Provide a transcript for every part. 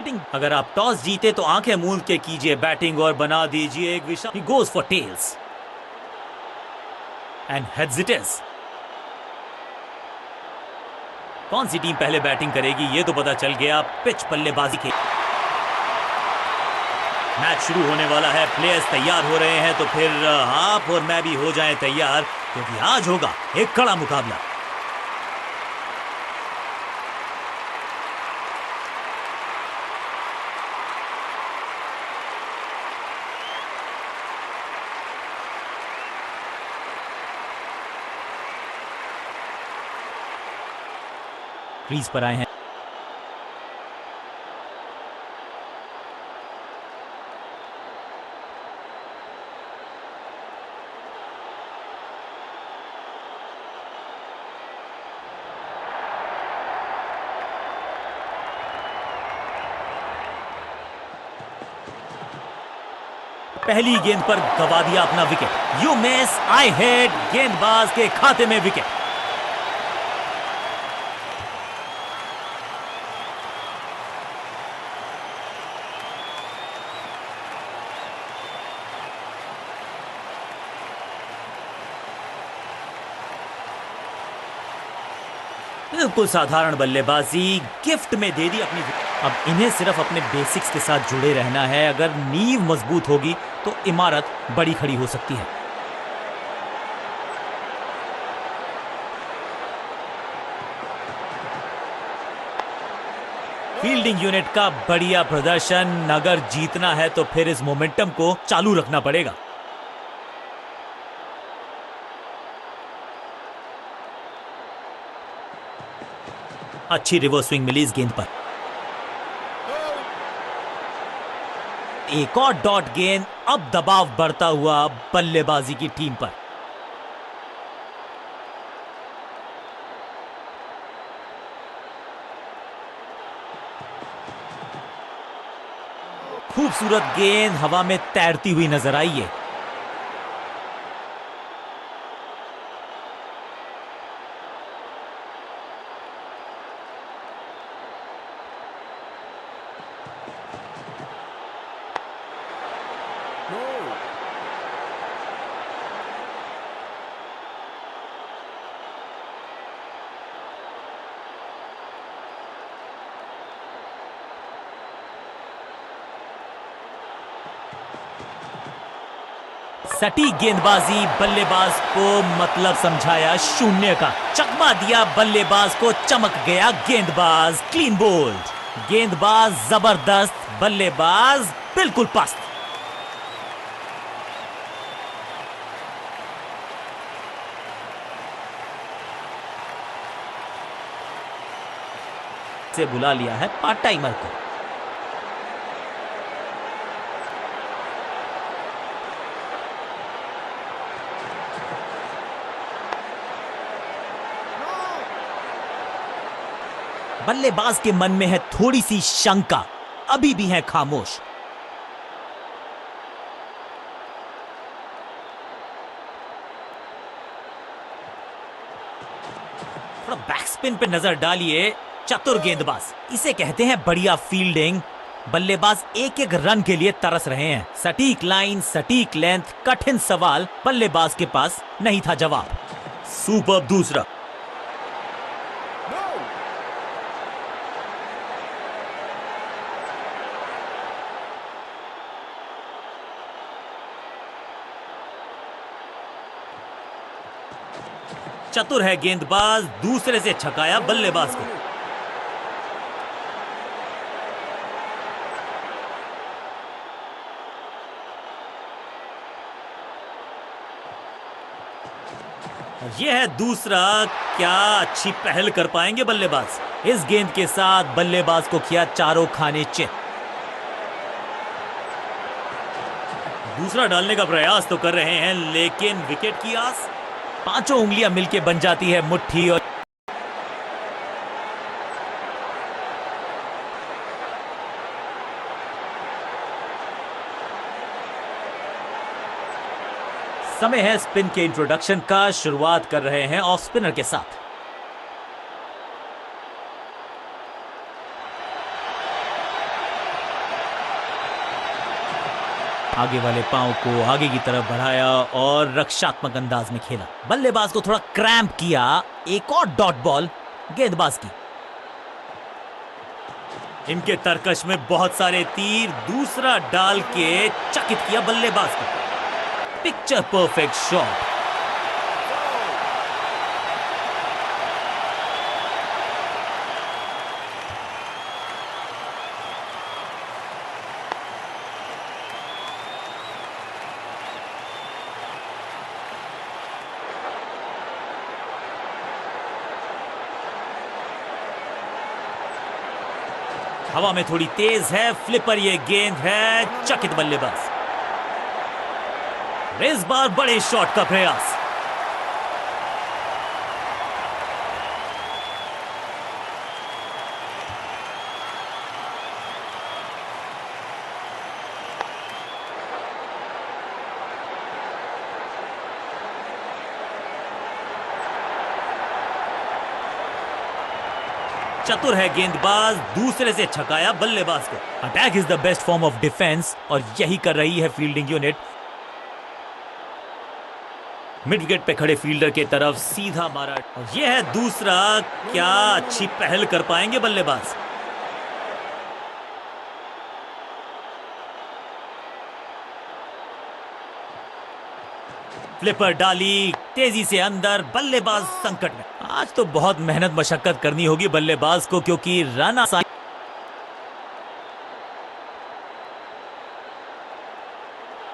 Hitting. अगर आप toss जीते तो आंखें मूंद के कीजिए बैटिंग और बना दीजिए एक विशाल। He goes for tails and heads it is. कौन सी टीम पहले बैटिंग करेगी ये तो पता चल गया। पिच बल्लेबाजी के मैच शुरू होने वाला है। प्लेयर्स तैयार हो रहे हैं तो फिर आप और मैं भी हो जाएं तैयार, क्योंकि आज होगा एक कड़ा मुकाबला। क्रीज पर आए हैं। पहली गेंद पर गवा दिया अपना wicket. You miss, I hit. गेंदबाज के खाते में विकेट। बिल्कुल साधारण बल्लेबाजी गिफ्ट में दे दी अपनी। अब इन्हें सिर्फ अपने बेसिक्स के साथ जुड़े रहना है। अगर नींव मजबूत होगी तो इमारत बड़ी खड़ी हो सकती है। फील्डिंग यूनिट का बढ़िया प्रदर्शन। अगर जीतना है तो फिर इस मोमेंटम को चालू रखना पड़ेगा। अच्छी रिवर्स स्विंग मिली इस गेंद पर। एक और डॉट गेंद। अब दबाव बढ़ता हुआ बल्लेबाजी की टीम पर। खूबसूरत गेंद हवा में तैरती हुई नजर आई है। सटीक गेंदबाजी। बल्लेबाज को मतलब समझाया शून्य का। चकमा दिया बल्लेबाज को। चमक गया गेंदबाज। Clean bowled. गेंदबाज जबरदस्त, बल्लेबाज बिल्कुल पस्त। से बुला लिया है पार्ट टाइमर को। बल्लेबाज के मन में है थोड़ी सी शंका, अभी भी है खामोश। थोड़ा बैकस्पिन पे नजर डालिए। चतुर गेंदबाज, इसे कहते हैं बढ़िया फील्डिंग। बल्लेबाज एक एक रन के लिए तरस रहे हैं। सटीक लाइन, सटीक लेंथ, कठिन सवाल। बल्लेबाज के पास नहीं था जवाब। सुपर दूसरा। चतुर है गेंदबाज, दूसरे से छकाया बल्लेबाज को। यह है दूसरा। क्या अच्छी पहल कर पाएंगे बल्लेबाज। इस गेंद के साथ बल्लेबाज को किया चारों खाने चित। दूसरा डालने का प्रयास तो कर रहे हैं, लेकिन विकेट की आस। पांचों उंगलियां मिलके बन जाती है मुट्ठी। और समय है स्पिन के इंट्रोडक्शन का। शुरुआत कर रहे हैं ऑफ स्पिनर के साथ। आगे वाले पांव को आगे की तरफ बढ़ाया और रक्षात्मक अंदाज में खेला। बल्लेबाज को थोड़ा क्रैम्प किया। एक और डॉट बॉल गेंदबाज की। इनके तरकश में बहुत सारे तीर, दूसरा डाल के चकित किया बल्लेबाज को। Picture perfect shot. हवा में थोड़ी तेज है, फ्लिपर ये गेंद है, चकित बल्लेबाज। इस बार बड़े शॉट का प्रयास। चतुर है गेंदबाज, दूसरे से छकाया बल्लेबाज को। Attack is the best form of defence और यही कर रही है फील्डिंग यूनिट। मिड विकेट पे खड़े फील्डर के तरफ सीधा मारा और यह है दूसरा। क्या अच्छी पहल कर पाएंगे बल्लेबाज। फ्लिपर डाली, तेजी से अंदर, बल्लेबाज संकट में। आज तो बहुत मेहनत मशक्कत करनी होगी बल्लेबाज को, क्योंकि रन आसान।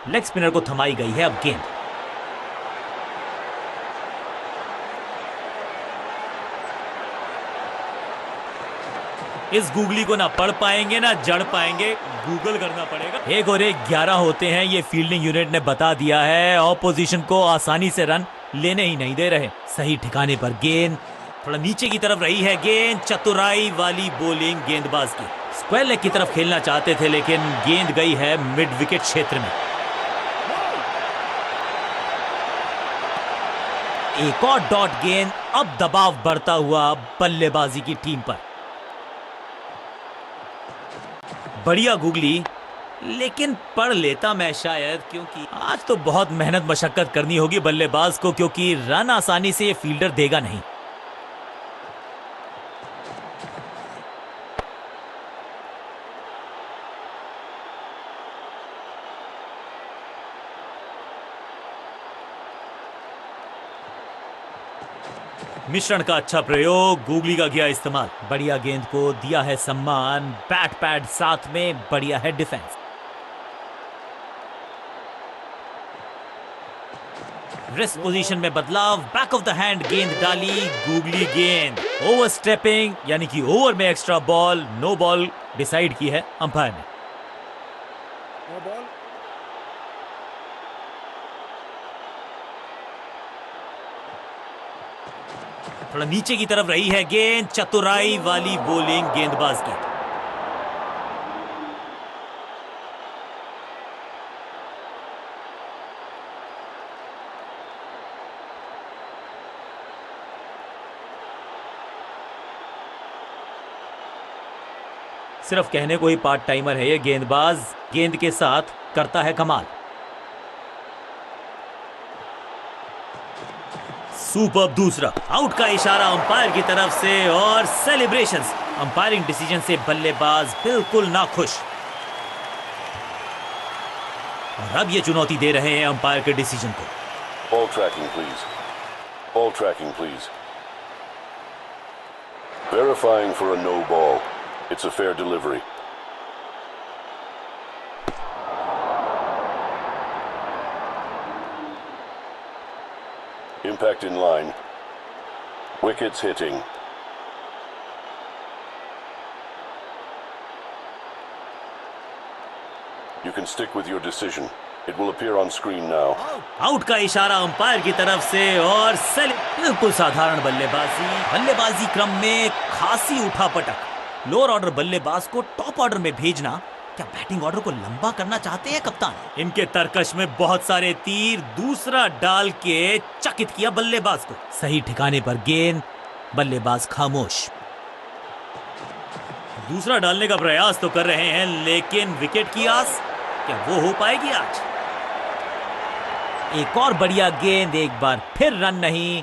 लेग स्पिनर को थमाई गई है अब गेंद। इस गूगली को ना पढ़ पाएंगे ना जड़ पाएंगे, गूगल करना पड़ेगा। 1 और 1 11 होते हैं, ये फील्डिंग यूनिट ने बता दिया है। ऑपोजिशन को आसानी से रन लेने ही नहीं दे रहे। सही ठिकाने पर गेंद, थोड़ा नीचे की तरफ रही है गेंद। चतुराई वाली बॉलिंग गेंदबाज की। स्क्वायर लेग की तरफ खेलना चाहते थे, लेकिन गेंद गई है मिड विकेट क्षेत्र में। एक और डॉट गेंद। अब दबाव बढ़ता हुआ बल्लेबाजी की टीम पर। बढ़िया गूगली, लेकिन पढ़ लेता मैं शायद, क्योंकि आज तो बहुत मेहनत मशक्कत करनी होगी बल्लेबाज को, क्योंकि रन आसानी से ये फील्डर देगा नहीं। मिश्रण का अच्छा प्रयोग, गूगली का किया इस्तेमाल। बढ़िया गेंद को दिया है सम्मान। बैट पैड साथ में, बढ़िया है डिफेंस। रिस्ट पोजीशन में बदलाव, बैक ऑफ द हैंड गेंद डाली, गूगली गेंद। ओवर स्टेपिंग, यानी कि ओवर में extra ball, no ball decide की है अंपायर ने। थोड़ा नीचे की तरफ रही है गेंद। चतुराई वाली बॉलिंग गेंदबाज की। सिर्फ कहने को ही पार्ट टाइमर है ये गेंदबाज, गेंद के साथ करता है कमाल। सुपर दूसरा। आउट का इशारा अंपायर की तरफ से और सेलिब्रेशंस। अंपायरिंग डिसीजन से बल्लेबाज बिल्कुल नाखुश और अब ये चुनौती दे रहे हैं अंपायर के डिसीजन को। Ball tracking, please. Ball tracking, please. Verifying for a no ball. It's a fair delivery. Impact in line. Wickets hitting. You can stick with your decision. It will appear on screen now. Out का इशारा umpire की तरफ से और बिल्कुल साधारण बल्लेबाजी क्रम में खासी उठापटक। लोअर ऑर्डर बल्लेबाज को टॉप ऑर्डर में भेजना, क्या बैटिंग ऑर्डर को लंबा करना चाहते हैं कप्तान? इनके तरकश में बहुत सारे तीर, दूसरा डाल के चकित किया बल्लेबाज को। सही ठिकाने पर गेंद, बल्लेबाज खामोश। दूसरा डालने का प्रयास तो कर रहे हैं, लेकिन विकेट की आस क्या वो हो पाएगी आज? एक और बढ़िया गेंद, एक बार फिर रन नहीं।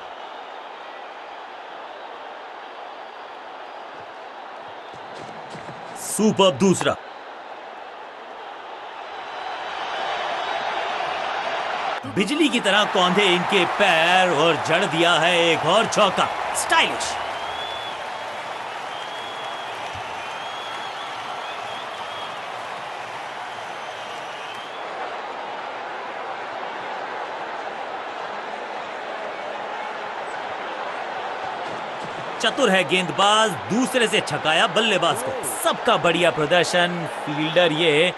सुपर दूसरा। बिजली की तरह कौंधे इनके पैर और जड़ दिया है एक और चौका। स्टाइलिश। चतुर है गेंदबाज, दूसरे से छकाया बल्लेबाज को। सबका बढ़िया प्रदर्शन। फील्डर ये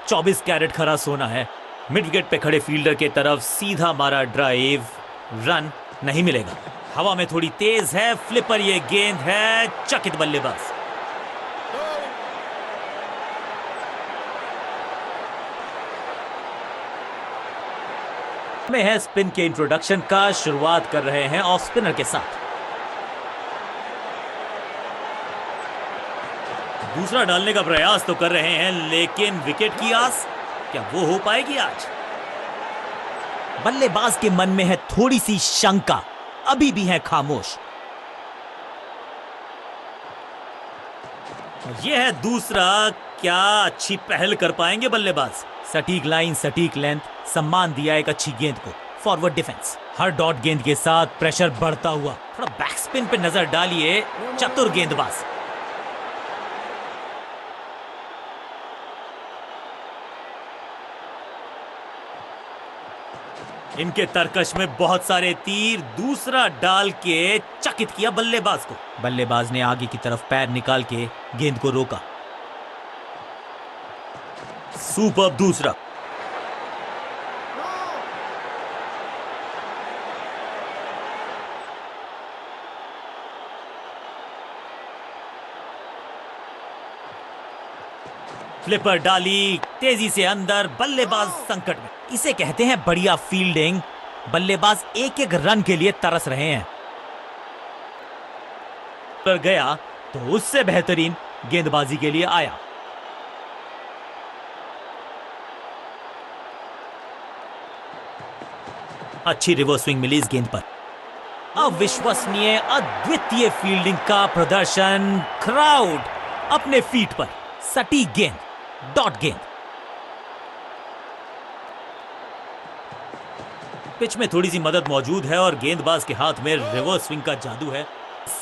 24 कैरेट खरा सोना है। मिड विकेट पे खड़े फील्डर के तरफ सीधा मारा ड्राइव, रन नहीं मिलेगा। हवा में थोड़ी तेज है फ्लिपर, ये गेंद है, चकित बल्लेबाज। में है स्पिन के इंट्रोडक्शन का, शुरुआत कर रहे हैं ऑफ स्पिनर के साथ। दूसरा डालने का प्रयास तो कर रहे हैं, लेकिन विकेट की आस, क्या वो हो पाएगी आज? बल्लेबाज के मन में है थोड़ी सी शंका, अभी भी है खामोश। यह है दूसरा, क्या अच्छी पहल कर पाएंगे बल्लेबाज? सटीक लाइन, सटीक लेंथ, सम्मान दिया एक अच्छी गेंद को। फॉरवर्ड डिफेंस, हर डॉट गेंद के साथ प्रेशर बढ़ता हुआ। थोड़ा बैक स्पिन पे नजर डालिए, चतुर गेंदबाज। इनके तरकश में बहुत सारे तीर, दूसरा डाल के चकित किया बल्लेबाज को। बल्लेबाज ने आगे की तरफ पैर निकाल के गेंद को रोका। सुपर दूसरा। फ्लिपर डाली, तेजी से अंदर, बल्लेबाज संकट में। इसे कहते हैं बढ़िया फील्डिंग। बल्लेबाज एक एक रन के लिए तरस रहे हैं। पर गया तो उससे बेहतरीन गेंदबाजी के लिए आया। अच्छी रिवर्स स्विंग मिली इस गेंद पर। अविश्वसनीय, अद्वितीय फील्डिंग का प्रदर्शन। क्राउड अपने फीट पर। सटीक गेंद, डॉट गेंद। पिच में थोड़ी सी मदद मौजूद है और गेंदबाज के हाथ में रिवर्स स्विंग का जादू है।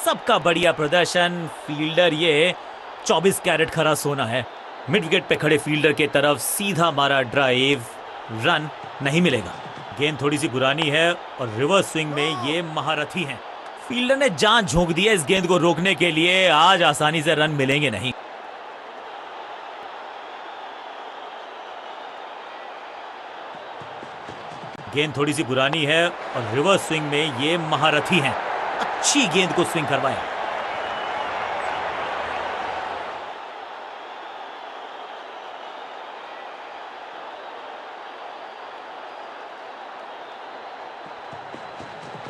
सबका बढ़िया प्रदर्शन। फील्डर ये 24 कैरेट खरा सोना है। मिड विकेट पे खड़े फील्डर के तरफ सीधा मारा ड्राइव, रन नहीं मिलेगा। गेंद थोड़ी सी पुरानी है और रिवर्स स्विंग में ये महारथी हैं। फील्डर ने जान झोंक दी है इस गेंद को रोकने के लिए। आज आसानी से रन मिलेंगे नहीं। गेंद थोड़ी सी पुरानी है और रिवर्स स्विंग में ये महारथी हैं। अच्छी गेंद को स्विंग करवाया।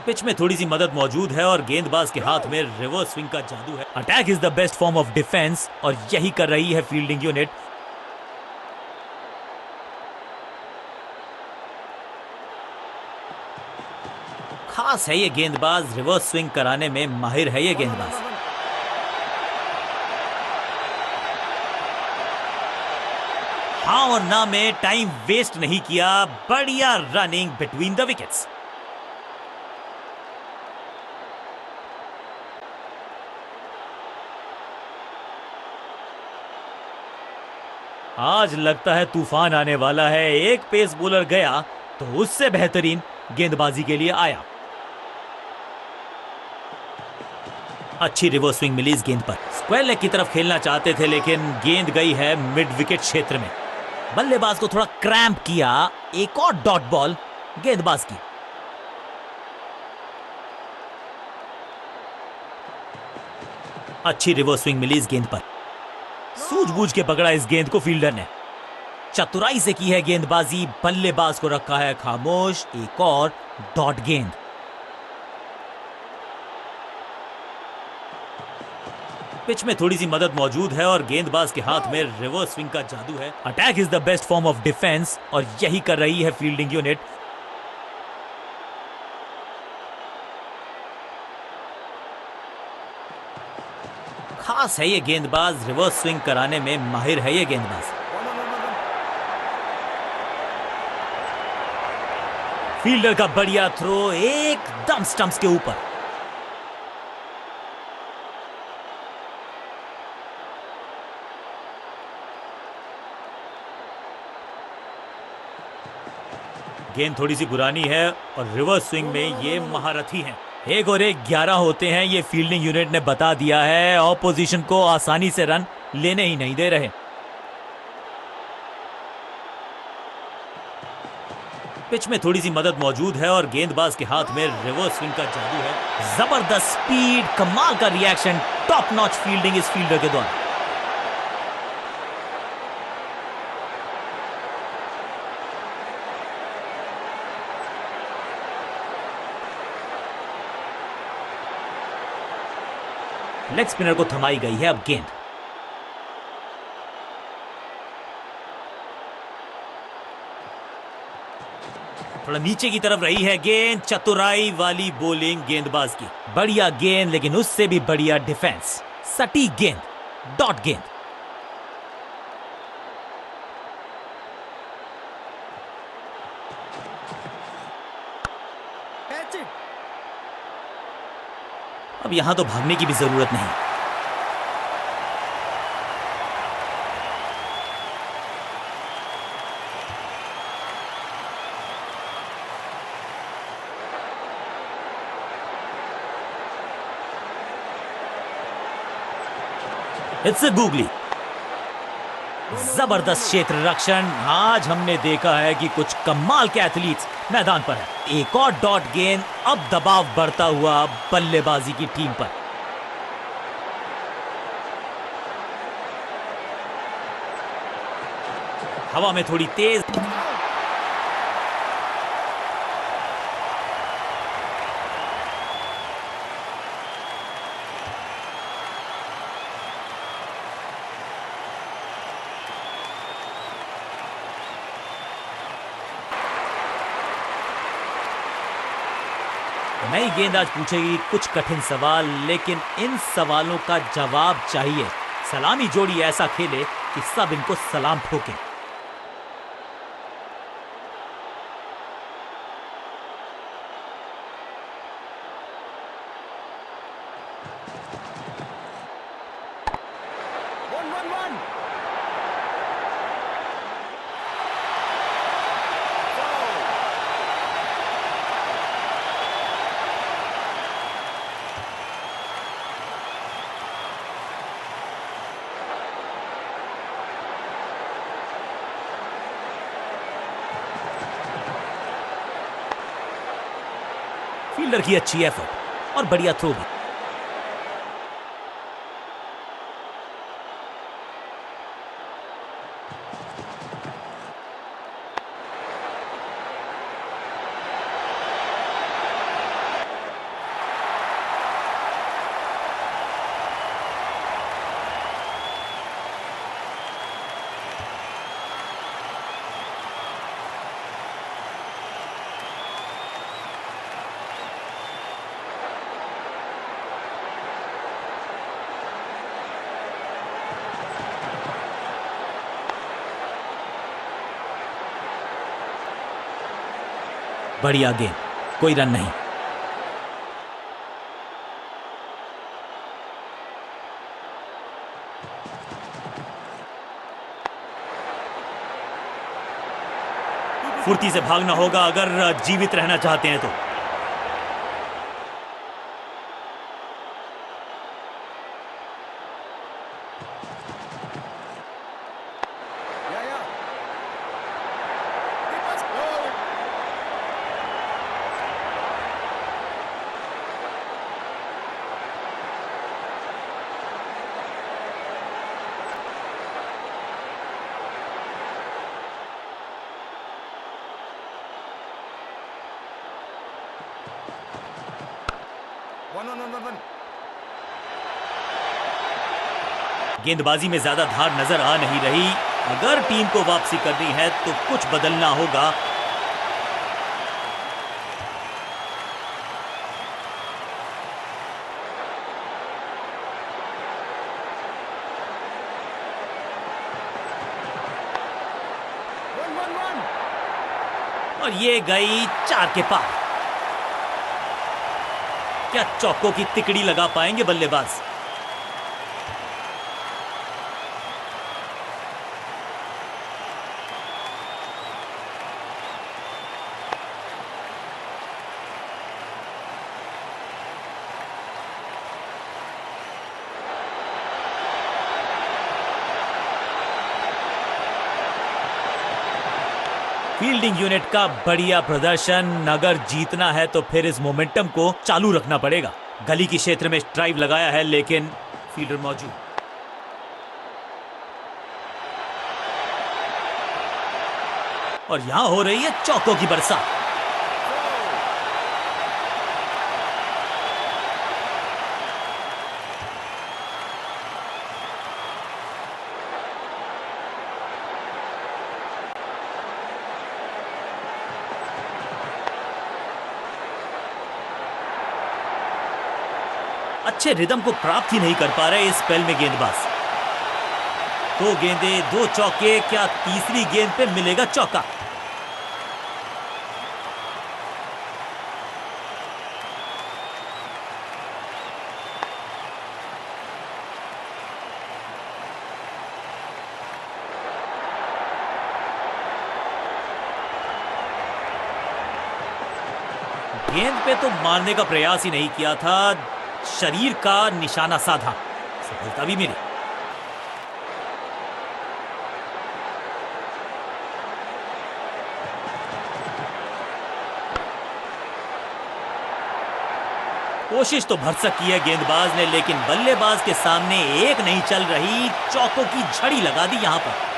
पिच में थोड़ी सी मदद मौजूद है और गेंदबाज के हाथ में रिवर्स स्विंग का जादू है। Attack is the best form of defence और यही कर रही है फील्डिंग यूनिट। खास है ये गेंदबाज, रिवर्स स्विंग कराने में माहिर है ये गेंदबाज। हाँ और ना में टाइम वेस्ट नहीं किया। बढ़िया रनिंग बिटवीन द विकेट्स। आज लगता है तूफान आने वाला है। एक पेस बॉलर गया तो उससे बेहतरीन गेंदबाजी के लिए आया। अच्छी रिवर्स स्विंग मिली इस गेंद पर। स्क्वायर लेग की तरफ खेलना चाहते थे लेकिन गेंद गई है मिड विकेट क्षेत्र में। बल्लेबाज को थोड़ा क्रैम्प किया। एक और डॉट बॉल गेंदबाज की। अच्छी रिवर्स स्विंग मिली इस गेंद पर। सूझबूझ के पकड़ा इस गेंद को फील्डर ने। चतुराई से की है गेंदबाजी। बल्लेबाज को रखा है खामोश। एक और डॉट गेंद। पिच में थोड़ी सी मदद मौजूद है और गेंदबाज के हाथ में रिवर्स स्विंग का जादू है। Attack is the best form of defence और यही कर रही है फील्डिंग यूनिट। खास है ये गेंदबाज, रिवर्स स्विंग कराने में माहिर है ये गेंदबाज। फील्डर का बढ़िया थ्रो एकदम स्टंप्स के ऊपर। गेंद थोड़ी सी पुरानी है और रिवर्स स्विंग में ये महारथी हैं। 1 और 1 11 होते हैं। ये फील्डिंग यूनिट ने बता दिया है, ऑपोजिशन को आसानी से रन लेने ही नहीं दे रहे। पिच में थोड़ी सी मदद मौजूद है और गेंदबाज के हाथ में रिवर्स स्विंग का जादू है। जबरदस्त स्पीड, कमाल का रिएक्शन, टॉप नॉच फील्डिंग इस फील्डर के द्वारा। लेग स्पिनर को थमाई गई है अब गेंद। थोड़ा नीचे की तरफ रही है गेंद, चतुराई वाली बॉलिंग गेंदबाज की। बढ़िया गेंद, लेकिन उससे भी बढ़िया डिफेंस। सटीक गेंद, डॉट गेंद। अब यहां तो भागने की भी जरूरत नहीं। It's a googly. जबरदस्त क्षेत्र रक्षण। आज हमने देखा है कि कुछ कमाल के एथलीट्स मैदान पर है। एक और डॉट गेंद। अब दबाव बढ़ता हुआ बल्लेबाजी की टीम पर। हवा में थोड़ी तेज। नई गेंद आज पूछेगी कुछ कठिन सवाल, लेकिन इन सवालों का जवाब चाहिए। सलामी जोड़ी ऐसा खेले कि सब इनको सलाम ठोकें। फील्डर की अच्छी एफर्ट और बढ़िया थ्रो भी। बढ़िया गेंद, कोई रन नहीं। फुर्ती से भागना होगा अगर जीवित रहना चाहते हैं तो। गेंदबाजी में ज्यादा धार नजर आ नहीं रही। अगर टीम को वापसी करनी है तो कुछ बदलना होगा। और ये गई 4 के पार। क्या चौकों की तिकड़ी लगा पाएंगे बल्लेबाज? फील्डिंग यूनिट का बढ़िया प्रदर्शन। अगर जीतना है तो फिर इस मोमेंटम को चालू रखना पड़ेगा। गली के क्षेत्र में ड्राइव लगाया है लेकिन फील्डर मौजूद। और यहां हो रही है चौकों की बरसात। अच्छे रिदम को प्राप्त ही नहीं कर पा रहे इस स्पेल में गेंदबाज। 2 गेंदे 2 चौके। क्या तीसरी गेंद पे मिलेगा चौका? गेंद पे तो मारने का प्रयास ही नहीं किया था, शरीर का निशाना साधा। सफलता भी मिली। कोशिश तो भरसक की है गेंदबाज ने लेकिन बल्लेबाज के सामने एक नहीं चल रही। चौकों की झड़ी लगा दी यहां पर।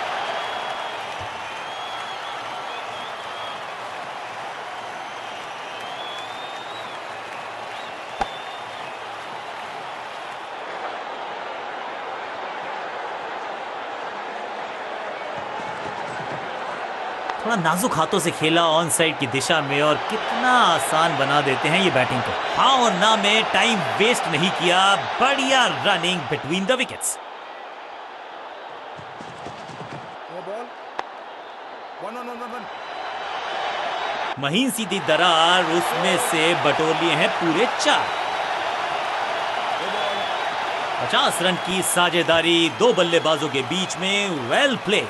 थोड़ा नाजुक हाथों से खेला ऑन साइड की दिशा में और कितना आसान बना देते हैं ये बैटिंग को। हाँ और ना में टाइम वेस्ट नहीं किया। बढ़िया रनिंग बिटवीन द विकेट्स। महीन सीधी दरार, उसमें से बटोर लिए हैं पूरे 4। 50 रन की साझेदारी 2 बल्लेबाजों के बीच में। Well played.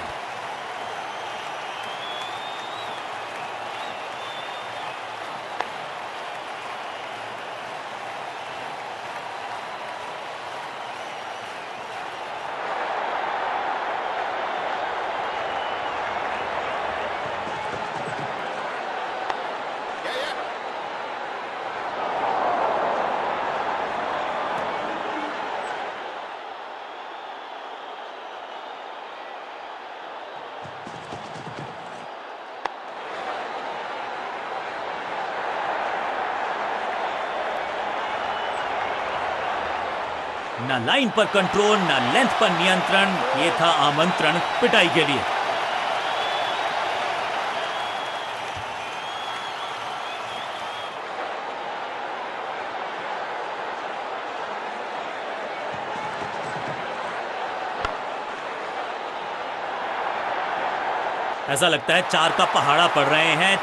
ना लाइन पर कंट्रोल, ना लेंथ पर नियंत्रण। ये था आमंत्रण पिटाई के लिए। ऐसा लगता है 4 का पहाड़ा पड़ रहे हैं।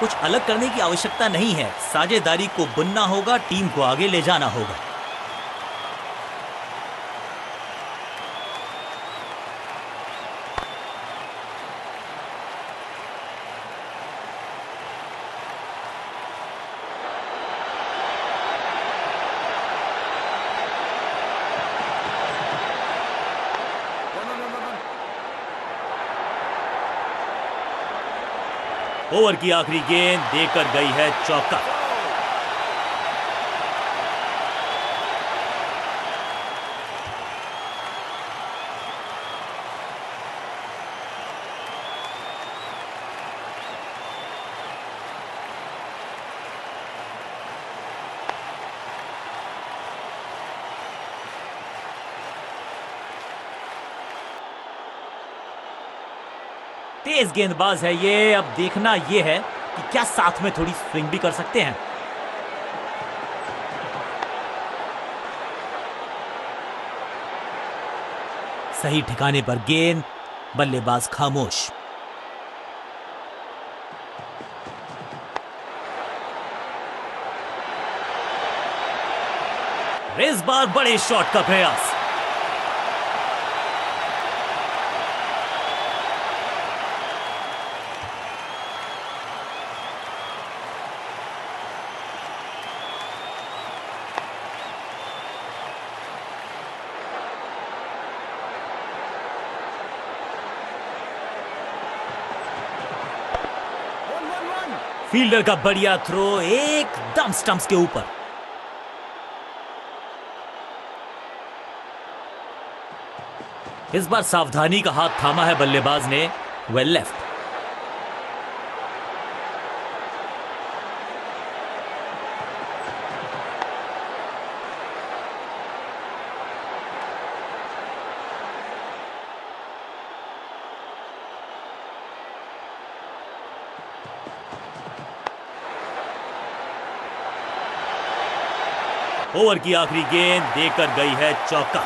कुछ अलग करने की आवश्यकता नहीं है। साझेदारी को बुनना होगा, टीम को आगे ले जाना होगा। ओवर की आखिरी गेंद देकर गई है चौका। तेज गेंदबाज है ये। अब देखना ये है कि क्या साथ में थोड़ी स्विंग भी कर सकते हैं। सही ठिकाने पर गेंद, बल्लेबाज खामोश। इस बार बड़े शॉट का प्रयास। फील्डर का बढ़िया थ्रो एकदम स्टंप्स के ऊपर। इस बार सावधानी का हाथ थामा है बल्लेबाज ने। Well left. ओवर की आखिरी गेंद देकर गई है चौका।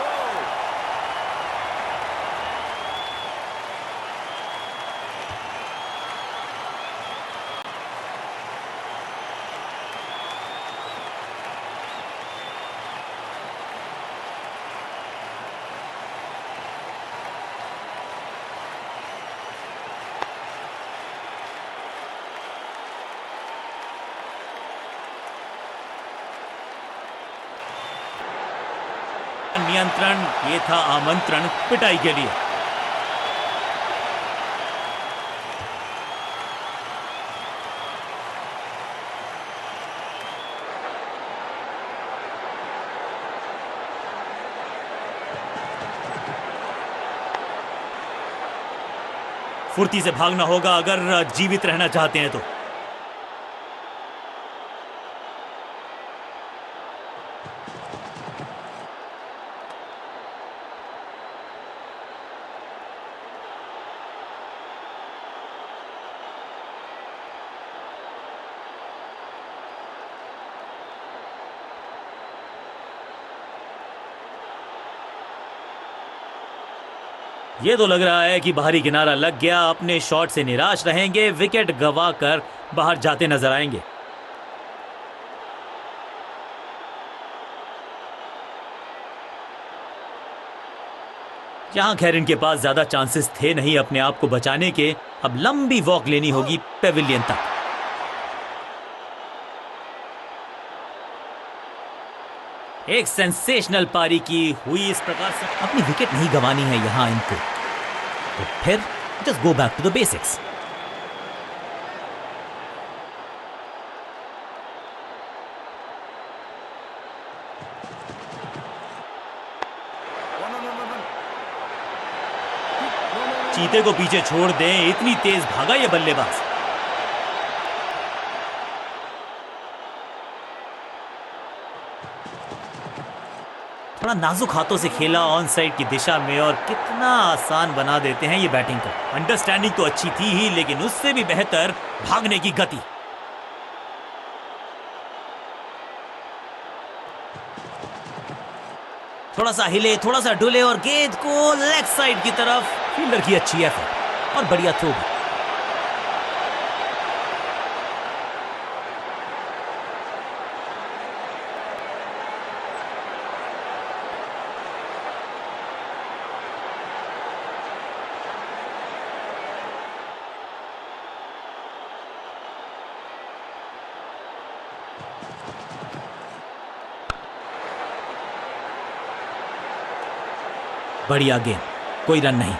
नियंत्रण, ये था आमंत्रण पिटाई के लिए। फुर्ती से भागना होगा अगर जीवित रहना चाहते हैं तो। ये तो लग रहा है कि बाहरी किनारा लग गया। अपने शॉट से निराश रहेंगे, विकेट गंवाकर बाहर जाते नजर आएंगे। यहां खैर इनके पास ज्यादा चांसेस थे नहीं अपने आप को बचाने के। अब लंबी वॉक लेनी होगी पेविलियन तक। एक सेंसेशनल पारी की हुई इस प्रकार से। अपनी विकेट नहीं गंवानी है यहां इनको, तो फिर just go back to the basics. चीते को पीछे छोड़ दें, इतनी तेज भागा ये बल्लेबाज। थोड़ा नाजुक हाथों से खेला ऑन साइड की दिशा में, और कितना आसान बना देते हैं ये बैटिंग को। अंडरस्टैंडिंग तो अच्छी थी ही, लेकिन उससे भी बेहतर भागने की गति। थोड़ा सा हिले, थोड़ा सा डुले और गेंद को लेग साइड की तरफ। फील्डर की अच्छी एफर्ट और बढ़िया थ्रो भी। बढ़िया गेंद, कोई रन नहीं।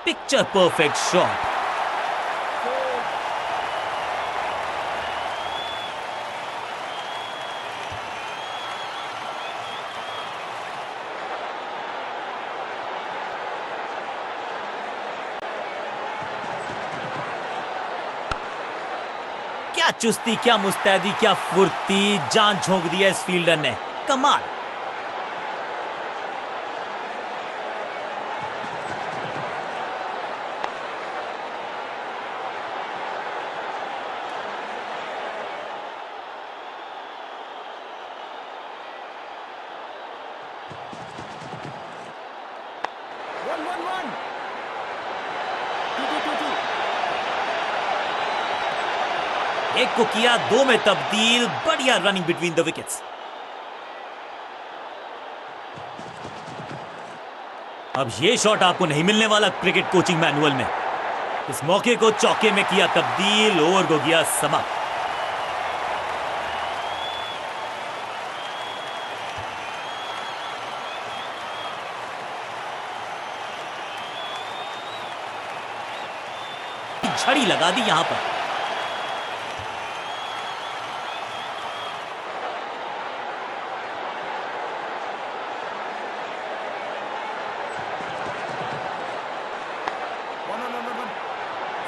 Picture perfect shot. क्या चुस्ती, क्या मुस्तैदी, क्या फुर्ती, जान झोंक दिया इस फील्डर ने। कमाल। एक को किया दो में तब्दील। बढ़िया रनिंग बिटवीन द विकेट्स। अब ये शॉट आपको नहीं मिलने वाला क्रिकेट कोचिंग मैनुअल में। इस मौके को चौके में किया तब्दील, ओवर को किया समाप्त। झड़ी लगा दी यहां पर।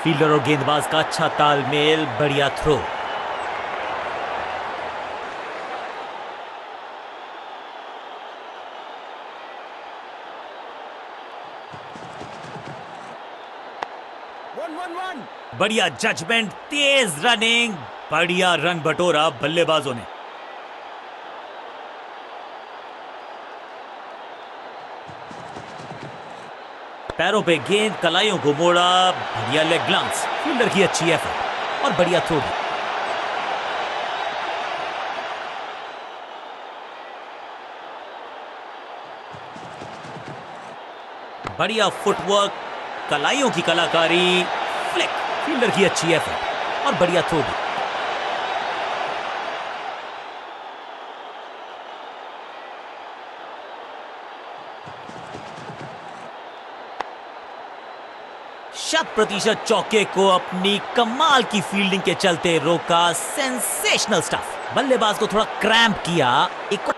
फील्डर और गेंदबाज का अच्छा तालमेल, बढ़िया थ्रो। बढ़िया जजमेंट, तेज रनिंग, बढ़िया रन बटोरा बल्लेबाजों ने। पैरों पे गेंद, कलाइयों को मोड़ा, बढ़िया लेग ग्लांस। फील्डर की अच्छी एफर्ट और बढ़िया थ्रो भी। बढ़िया फुटवर्क, कलाइयों की कलाकारी, फ्लिक। फील्डर की अच्छी एफर्ट और बढ़िया थ्रो भी। शत प्रतिशत चौके को अपनी कमाल की फील्डिंग के चलते रोका। Sensational stuff. बल्लेबाज को थोड़ा क्रैम्प किया। एक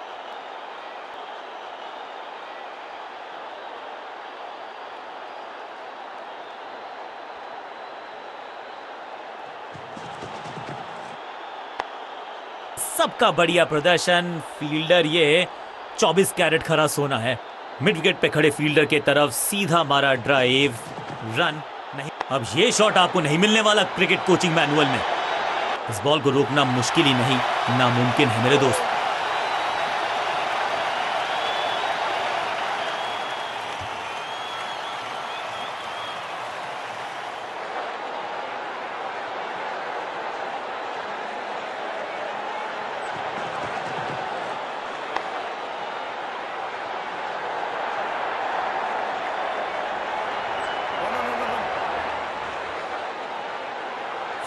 सबका बढ़िया प्रदर्शन। फील्डर ये 24 कैरेट खरा सोना है। मिड विकेट पे खड़े फील्डर के तरफ सीधा मारा ड्राइव, रन नहीं। अब ये शॉट आपको नहीं मिलने वाला क्रिकेट कोचिंग मैनुअल में। इस बॉल को रोकना मुश्किल ही नहीं, नामुमकिन है मेरे दोस्त।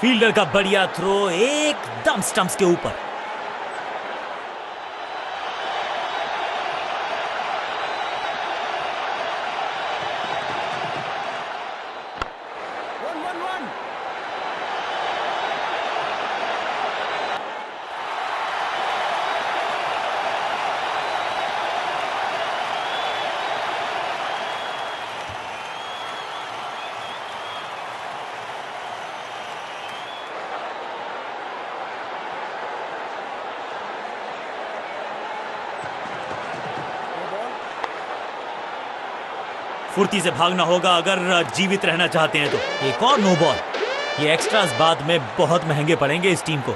फील्डर का बढ़िया थ्रो एकदम स्टंप्स के ऊपर। फुर्ती से भागना होगा अगर जीवित रहना चाहते हैं तो। एक और नो बॉल। ये एक्स्ट्रास बाद में बहुत महंगे पड़ेंगे इस टीम को।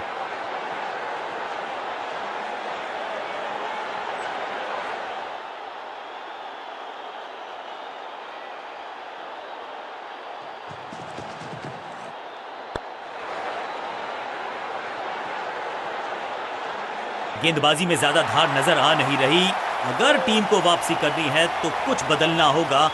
गेंदबाजी में ज्यादा धार नजर आ नहीं रही। अगर टीम को वापसी करनी है तो कुछ बदलना होगा।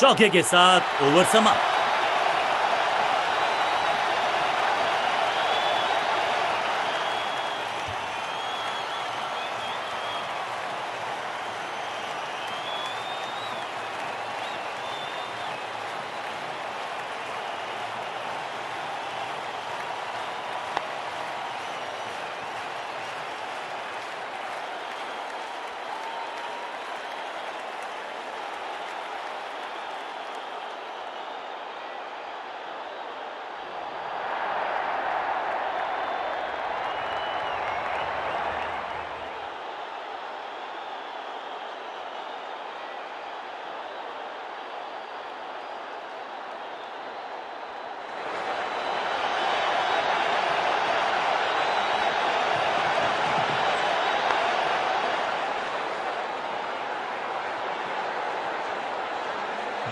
चौके के साथ ओवर समाप्त।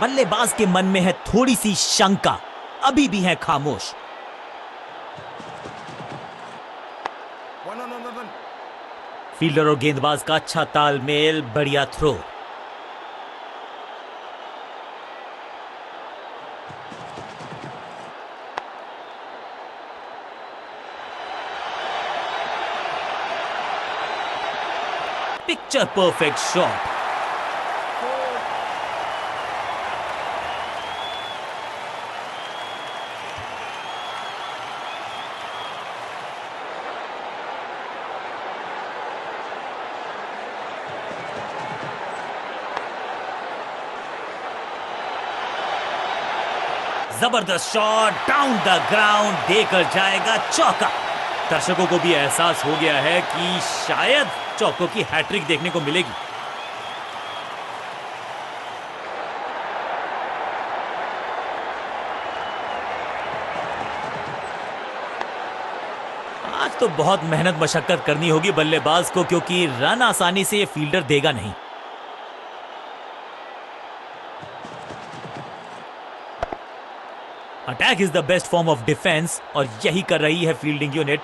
बल्लेबाज के मन में है थोड़ी सी शंका, अभी भी है खामोश। फील्डर और गेंदबाज का अच्छा तालमेल, बढ़िया थ्रो। Picture perfect shot. जबरदस्त शॉट, डाउन द ग्राउंड, देकर जाएगा चौका। दर्शकों को भी एहसास हो गया है कि शायद चौकों की हैट्रिक देखने को मिलेगी। आज तो बहुत मेहनत मशक्कत करनी होगी बल्लेबाज को, क्योंकि रन आसानी से ये फील्डर देगा नहीं। Attack is the best form of defence और यही कर रही है फील्डिंग यूनिट।